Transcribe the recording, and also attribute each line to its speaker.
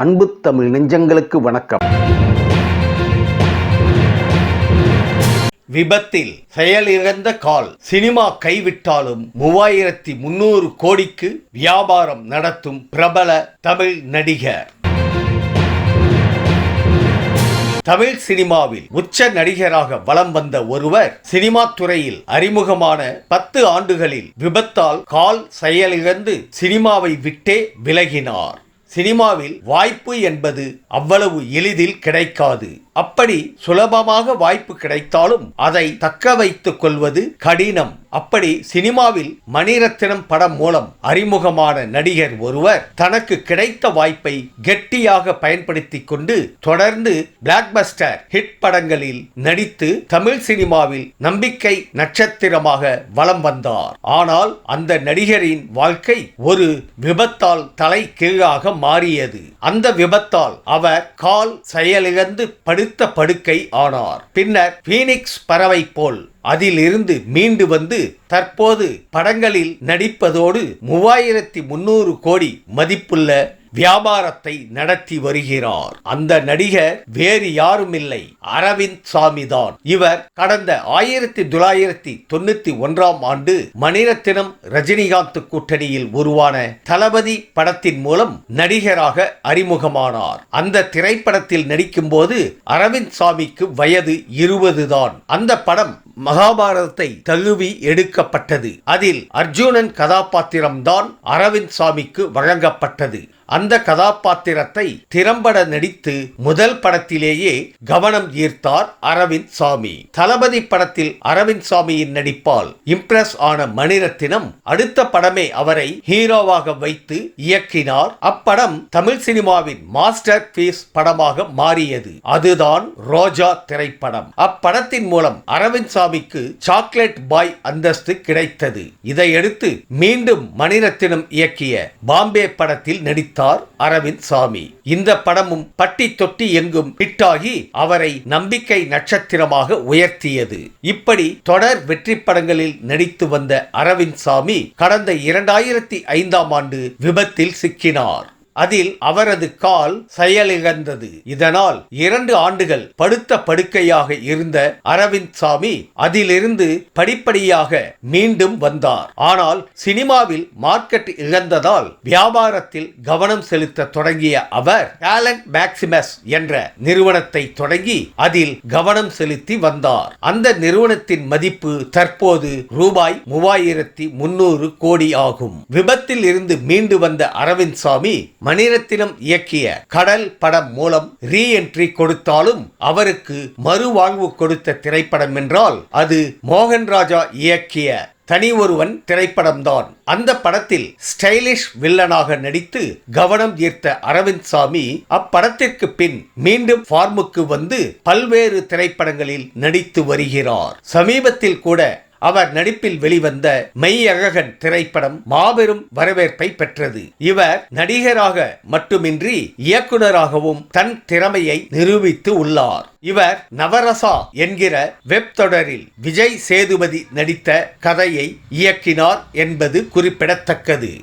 Speaker 1: அன்பு தமிழ் நெஞ்சங்களுக்கு வணக்கம்.
Speaker 2: விபத்தில் செயலிழந்த கால் சினிமா கைவிட்டாலும் 3300 கோடிக்கு வியாபாரம் நடத்தும் பிரபல தமிழ் நடிகர். தமிழ் சினிமாவில் உச்ச நடிகராக வலம் வந்த ஒருவர் சினிமா துறையில் அறிமுகமான 10 ஆண்டுகளில் விபத்தால் கால் செயலிழந்து சினிமாவை விட்டே விலகினார். சினிமாவில் வாய்ப்பு என்பது அவ்வளவு எளிதில் கிடைக்காது. அப்படி சுலபமாக வாய்ப்பு கிடைத்தாலும் அதை தக்க வைத்துக் கொள்வது கடினம். அப்படி சினிமாவில் மணிரத்னம் படம் மூலம் அறிமுகமான நடிகர் ஒருவர் தனக்கு கிடைத்த வாய்ப்பை கெட்டியாக பயன்படுத்தி கொண்டு தொடர்ந்து பிளாக்பஸ்டர் ஹிட் படங்களில் நடித்து தமிழ் சினிமாவில் நம்பிக்கை நட்சத்திரமாக வலம் வந்தார். ஆனால் அந்த நடிகரின் வாழ்க்கை ஒரு விபத்தால் தலை கீழாக மாறியது. அந்த விபத்தால் அவர் கால் செயலிழந்து படுக்கை ஆனார். பின்னர் பீனிக்ஸ் பறவை போல் அதிலிருந்து மீண்டு வந்து தற்போது படங்களில் நடிப்பதோடு 3300 கோடி மதிப்புள்ள வியாபாரத்தை நடத்தி வருகிறார். அந்த நடிகர் வேறு யாரும் இல்லை, அரவிந்த் சாமி தான். இவர் கடந்த 1991ஆம் ஆண்டு மணிரத்னம் ரஜினிகாந்த் கூட்டணியில் உருவான தளபதி படத்தின் மூலம் நடிகராக அறிமுகமானார். அந்த திரைப்படத்தில் நடிக்கும் போது அரவிந்த் சாமிக்கு வயது 20 தான். அந்த படம் மகாபாரதத்தை தழுவி எடுக்கப்பட்டது. அதில் அர்ஜுனன் கதாபாத்திரம்தான் அரவிந்த் சாமிக்கு வழங்கப்பட்டது. அந்த கதாபாத்திரத்தை திறம்பட நடித்து முதல் படத்திலேயே கவனம் ஈர்த்தார் அரவிந்த் சாமி. தளபதி படத்தில் அரவிந்த் சாமியின் நடிப்பால் இம்ப்ரெஸ் ஆன மணிரத்னம் அடுத்த படமே அவரை ஹீரோவாக வைத்து இயக்கினார். அப்படம் தமிழ் சினிமாவின் மாஸ்டர் பீஸ் படமாக மாறியது. அதுதான் ரோஜா திரைப்படம். அப்படத்தின் மூலம் அரவிந்த் சாமிக்கு சாக்லேட் பாய் அந்தஸ்து கிடைத்தது. இதையடுத்து மீண்டும் மணிரத்னம் இயக்கிய பாம்பே படத்தில் நடித்தார் அரவிந்த் சாமி. இந்த படமும் பட்டி தொட்டி எங்கும் ஹிட்டாகி அவரை நம்பிக்கை நட்சத்திரமாக உயர்த்தியது. இப்படி தொடர் வெற்றி படங்களில் நடித்து வந்த அரவிந்த் சாமி கடந்த 2005ஆம் ஆண்டு விபத்தில் சிக்கினார். அதில் அவரது கால் செயலிழந்தது. இதனால் 2 ஆண்டுகள் படுத்த படுக்கையாக இருந்த அரவிந்த் சாமி அதிலிருந்து படிப்படியாக மீண்டும் வந்தார். ஆனால் சினிமாவில் மார்க்கெட் இழந்ததால் வியாபாரத்தில் கவனம் செலுத்த தொடங்கிய அவர் டேலண்ட் மேக்சிமஸ் என்ற நிறுவனத்தை தொடங்கி அதில் கவனம் செலுத்தி வந்தார். அந்த நிறுவனத்தின் மதிப்பு தற்போது ரூபாய் 3300 கோடி ஆகும். விபத்தில் இருந்து மீண்டு வந்த அரவிந்த் சாமி மணிரத்னம் இயக்கிய கடல் படம் மூலம் ரீஎன்ட்ரி கொடுத்தாலும் அவருக்கு மறுவாழ்வு கொடுத்த திரைப்படம் என்றால் அது மோகன்ராஜா இயக்கிய தனி ஒருவன் திரைப்படம்தான். அந்த படத்தில் ஸ்டைலிஷ் வில்லனாக நடித்து கவனம் ஈர்த்த அரவிந்த் சாமி அப்படத்திற்கு பின் மீண்டும் ஃபார்முக்கு வந்து பல்வேறு திரைப்படங்களில் நடித்து வருகிறார். சமீபத்தில் கூட அவர் நடிப்பில் வெளிவந்த மெய்யழகன் திரைப்படம் மாபெரும் வரவேற்பை பெற்றது. இவர் நடிகராக மட்டுமின்றி இயக்குனராகவும் தன் திறமையை நிரூபித்து உள்ளார். இவர் நவரசா என்கிற வெப் தொடரில் விஜய் சேதுபதி நடித்த கதையை இயக்கினார் என்பது குறிப்பிடத்தக்கது.